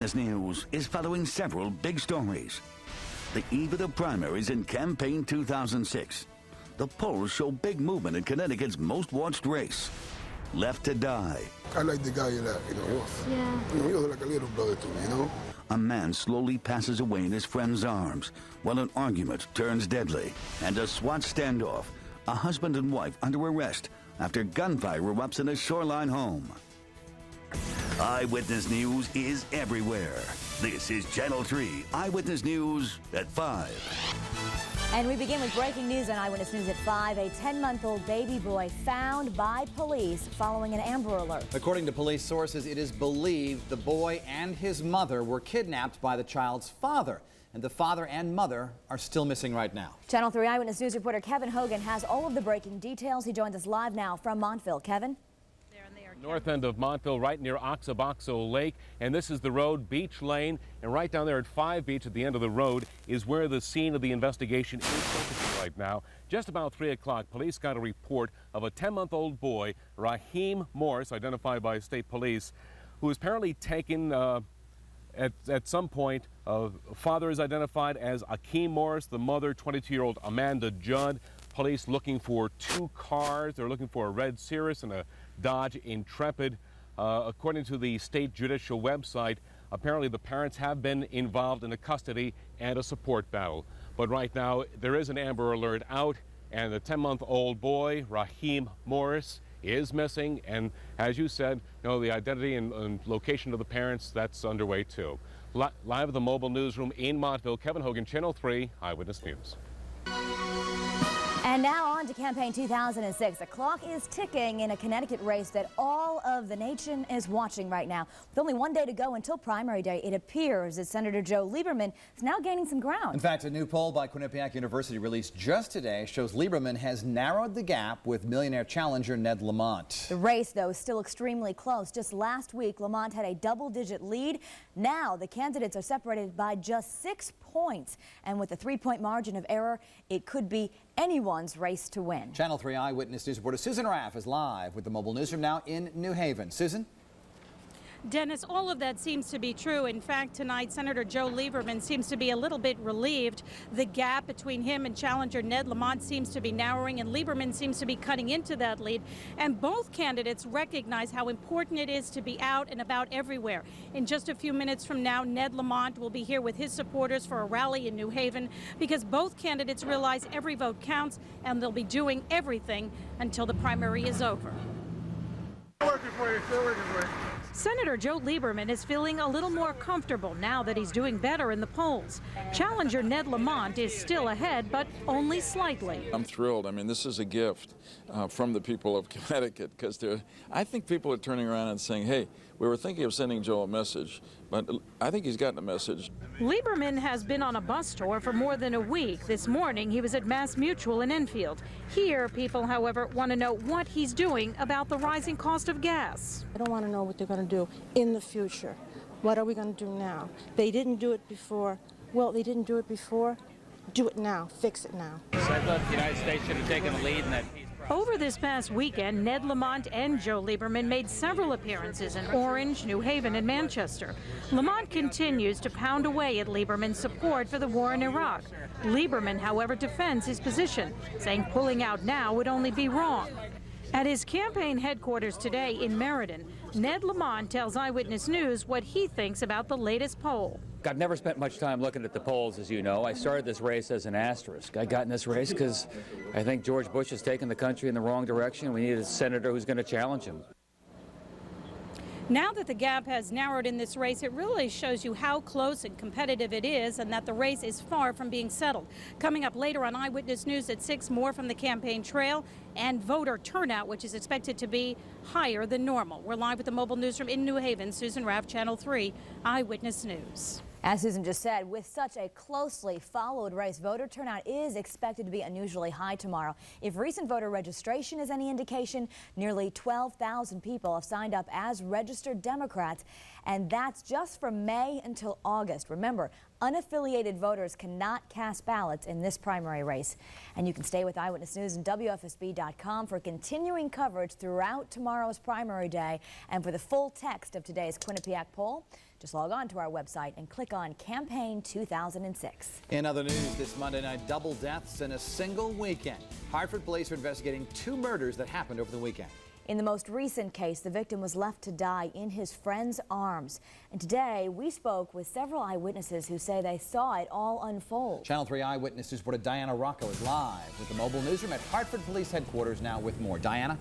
This news is following several big stories. The eve of the primaries in campaign 2006. The polls show big movement in Connecticut's most watched race. Left to die. I like the guy that, was. Yeah. He was like a little brother to me, A man slowly passes away in his friend's arms while an argument turns deadly. And a SWAT standoff. A husband and wife under arrest after gunfire erupts in a shoreline home. Eyewitness News is everywhere. This is Channel 3 Eyewitness News at 5. And we begin with breaking news on Eyewitness News at 5. A 10-month-old baby boy found by police following an Amber Alert. According to police sources, it is believed the boy and his mother were kidnapped by the child's father. And the father and mother are still missing right now. Channel 3 Eyewitness News reporter Kevin Hogan has all of the breaking details. He joins us live now from Montville. Kevin? North end of Montville, right near Oxaboxo Lake, and this is the road, Beach Lane, and right down there at 5 Beach at the end of the road is where the scene of the investigation is focusing right now. Just about 3 o'clock, police got a report of a 10-month-old boy, Raheem Morris, identified by state police, who was apparently taken at some point. Father is identified as Akeem Morris, the mother, 22-year-old Amanda Judd. Police looking for 2 cars. They're looking for a red Cirrus and a Dodge Intrepid. According to the state judicial website, apparently the parents have been involved in a custody and a support battle. But right now, there is an Amber Alert out, and the 10-month-old boy, Raheem Morris, is missing. And as you said, the identity and location of the parents, that's underway too. Live at the mobile newsroom in Montville, Kevin Hogan, Channel 3 Eyewitness News. And now on to campaign 2006. The clock is ticking in a Connecticut race that all of the nation is watching right now. With only 1 day to go until primary day, it appears that Senator Joe Lieberman is now gaining some ground. In fact, a new poll by Quinnipiac University released just today shows Lieberman has narrowed the gap with millionaire challenger Ned Lamont. The race, though, is still extremely close. Just last week, Lamont had a double-digit lead. Now the candidates are separated by just 6 points. And with a 3-point margin of error, it could be anyone's race to win. Channel 3 Eyewitness News reporter Susan Raff is live with the mobile newsroom now in New Haven. Susan? Dennis, all of that seems to be true. In fact, tonight, Senator Joe Lieberman seems to be a little bit relieved. The gap between him and challenger Ned Lamont seems to be narrowing, and Lieberman seems to be cutting into that lead. And both candidates recognize how important it is to be out and about everywhere. In just a few minutes from now, Ned Lamont will be here with his supporters for a rally in New Haven, because both candidates realize every vote counts, and they'll be doing everything until the primary is over. Working for you, still working for you. Senator Joe Lieberman is feeling a little more comfortable now that he's doing better in the polls. Challenger Ned Lamont is still ahead, but only slightly. I'm thrilled. I mean, this is a gift from the people of Connecticut, because I think people are turning around and saying, hey, we were thinking of sending Joe a message, but I think he's gotten a message. Lieberman has been on a bus tour for more than a week. This morning, he was at Mass Mutual in Enfield. Here, people, however, want to know what he's doing about the rising cost of gas. I don't want to know what they're going to do in the future. What are we going to do now? They didn't do it before. Well, they didn't do it before. Do it now. Fix it now. I thought the United States should have taken the lead in that peace process. Over this past weekend, Ned Lamont and Joe Lieberman made several appearances in Orange, New Haven, and Manchester. Lamont continues to pound away at Lieberman's support for the war in Iraq. Lieberman, however, defends his position, saying pulling out now would only be wrong. At his campaign headquarters today in Meriden, Ned Lamont tells Eyewitness News what he thinks about the latest poll. I've never spent much time looking at the polls, as you know. I started this race as an asterisk. I got in this race because I think George Bush has taken the country in the wrong direction. We need a senator who's going to challenge him. Now that the gap has narrowed in this race, it really shows you how close and competitive it is, and that the race is far from being settled. Coming up later on Eyewitness News at 6, more from the campaign trail and voter turnout, which is expected to be higher than normal. We're live with the mobile newsroom in New Haven. Susan Raff, Channel 3 Eyewitness News. As Susan just said, with such a closely followed race, voter turnout is expected to be unusually high tomorrow. If recent voter registration is any indication, nearly 12,000 people have signed up as registered Democrats, and that's just from May until August. Remember, unaffiliated voters cannot cast ballots in this primary race. And you can stay with Eyewitness News and WFSB.com for continuing coverage throughout tomorrow's primary day. And for the full text of today's Quinnipiac poll, Just log on to our website and click on Campaign 2006. In other news this Monday night, double deaths in a single weekend. Hartford police are investigating 2 murders that happened over the weekend. In the most recent case, the victim was left to die in his friend's arms. And today, we spoke with several eyewitnesses who say they saw it all unfold. Channel 3 Eyewitness News reporter Diana Rocco is live with the mobile newsroom at Hartford Police Headquarters now with more. Diana?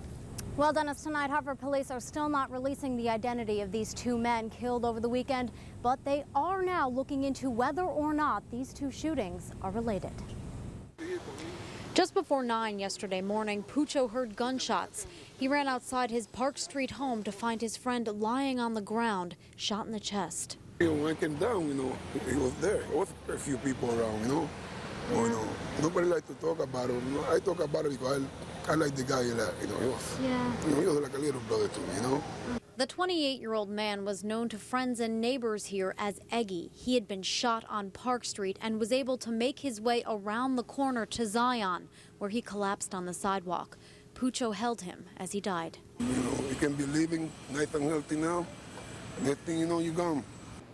Well, Dennis, tonight Hartford police are still not releasing the identity of these 2 men killed over the weekend, but they are now looking into whether or not these 2 shootings are related. Just before 9 yesterday morning, Pucho heard gunshots. He ran outside his Park Street home to find his friend lying on the ground, shot in the chest. When I came down, he was there. There was a few people around, Nobody liked to talk about it. I talk about it because I like the guy that, he was. Yeah. He was like a little brother to me, The 28-year-old man was known to friends and neighbors here as Eggy. He had been shot on Park Street and was able to make his way around the corner to Zion, where he collapsed on the sidewalk. Pucho held him as he died. You can be living nice and healthy now. Next thing you know, you're gone.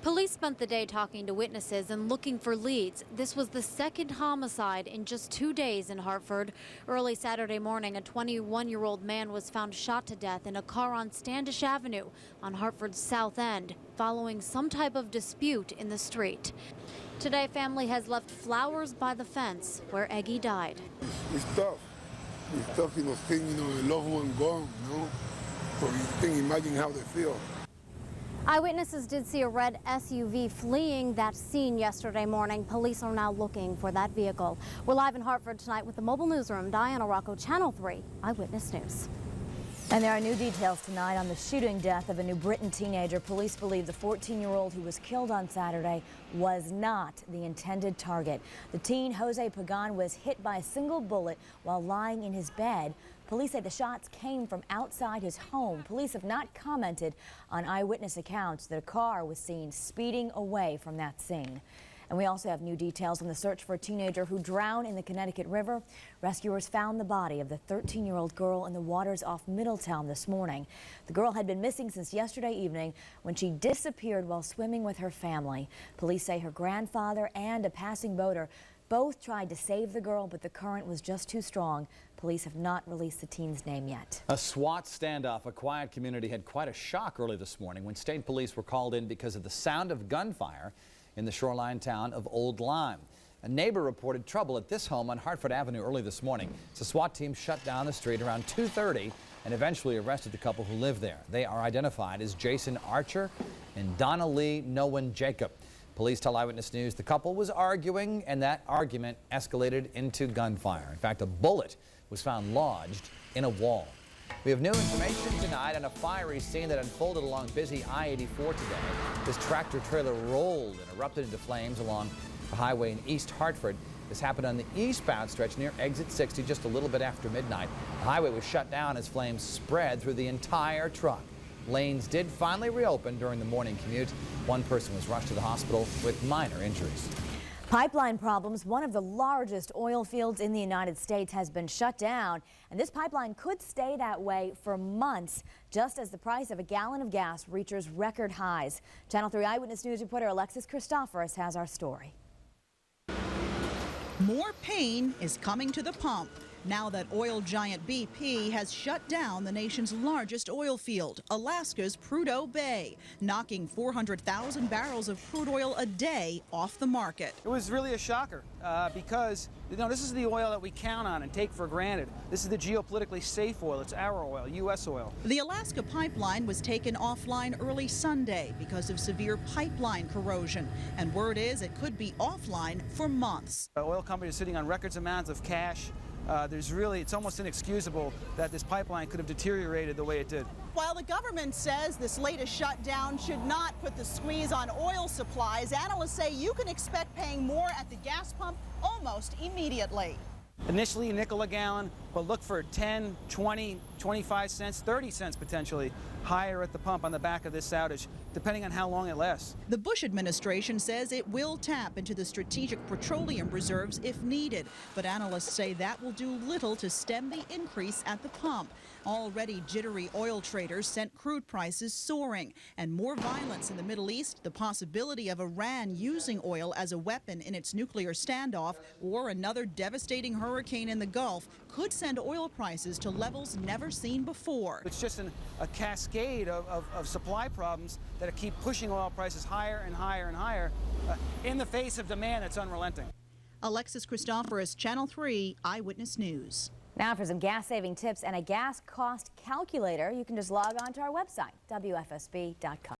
Police spent the day talking to witnesses and looking for leads. This was the 2nd homicide in just 2 days in Hartford. Early Saturday morning, a 21-year-old man was found shot to death in a car on Standish Avenue on Hartford's south end, following some type of dispute in the street. Today, family has left flowers by the fence where Eggy died. It's tough. It's tough, seeing, a loved one gone, So you can imagine how they feel. Eyewitnesses did see a red SUV fleeing that scene yesterday morning. Police are now looking for that vehicle. We're live in Hartford tonight with the mobile newsroom. Diana Rocco, Channel 3 Eyewitness News. And there are new details tonight on the shooting death of a New Britain teenager. Police believe the 14-year-old who was killed on Saturday was not the intended target. The teen, Jose Pagan, was hit by a single bullet while lying in his bed. Police say the shots came from outside his home. Police have not commented on eyewitness accounts that a car was seen speeding away from that scene. And we also have new details on the search for a teenager who drowned in the Connecticut River. Rescuers found the body of the 13-year-old girl in the waters off Middletown this morning. The girl had been missing since yesterday evening when she disappeared while swimming with her family. Police say her grandfather and a passing boater both tried to save the girl, but the current was just too strong. Police have not released the teen's name yet. A SWAT standoff. A quiet community had quite a shock early this morning when state police were called in because of the sound of gunfire in the shoreline town of Old Lyme. A neighbor reported trouble at this home on Hartford Avenue early this morning. So SWAT team shut down the street around 2:30 and eventually arrested the couple who lived there. They are identified as Jason Archer and Donna Lee Nowen Jacob. Police tell Eyewitness News the couple was arguing, and that argument escalated into gunfire. In fact, a bullet was found lodged in a wall. We have new information tonight on a fiery scene that unfolded along busy I-84 today. This tractor trailer rolled and erupted into flames along a highway in East Hartford. This happened on the eastbound stretch near exit 60 just a little bit after midnight. The highway was shut down as flames spread through the entire truck. Lanes did finally reopen during the morning commute. One person was rushed to the hospital with minor injuries. Pipeline problems. One of the largest oil fields in the United States has been shut down, and this pipeline could stay that way for months, just as the price of a gallon of gas reaches record highs. Channel 3 Eyewitness News reporter Alexis Christoforus has our story. More pain is coming to the pump now that oil giant BP has shut down the nation's largest oil field, Alaska's Prudhoe Bay, knocking 400,000 barrels of crude oil a day off the market. It was really a shocker because this is the oil that we count on and take for granted. This is the geopolitically safe oil. It's our oil, U.S. oil. The Alaska pipeline was taken offline early Sunday because of severe pipeline corrosion, and word is it could be offline for months. The oil company is sitting on record amounts of cash. It's almost inexcusable that this pipeline could have deteriorated the way it did. While the government says this latest shutdown should not put the squeeze on oil supplies, analysts say you can expect paying more at the gas pump almost immediately. Initially, $0.05 a gallon, but look for 10, 20, 25 cents, 30 cents potentially higher at the pump on the back of this outage, depending on how long it lasts. The Bush administration says it will tap into the strategic petroleum reserves if needed, but analysts say that will do little to stem the increase at the pump. Already jittery oil traders sent crude prices soaring, and more violence in the Middle East, the possibility of Iran using oil as a weapon in its nuclear standoff, or another devastating hurricane in the Gulf could send oil prices to levels never seen before. It's just a cascade of supply problems that keep pushing oil prices higher and higher and higher in the face of demand that's unrelenting. Alexis, Christoforus, Channel 3, Eyewitness News. Now for some gas-saving tips and a gas cost calculator, you can just log on to our website, WFSB.com.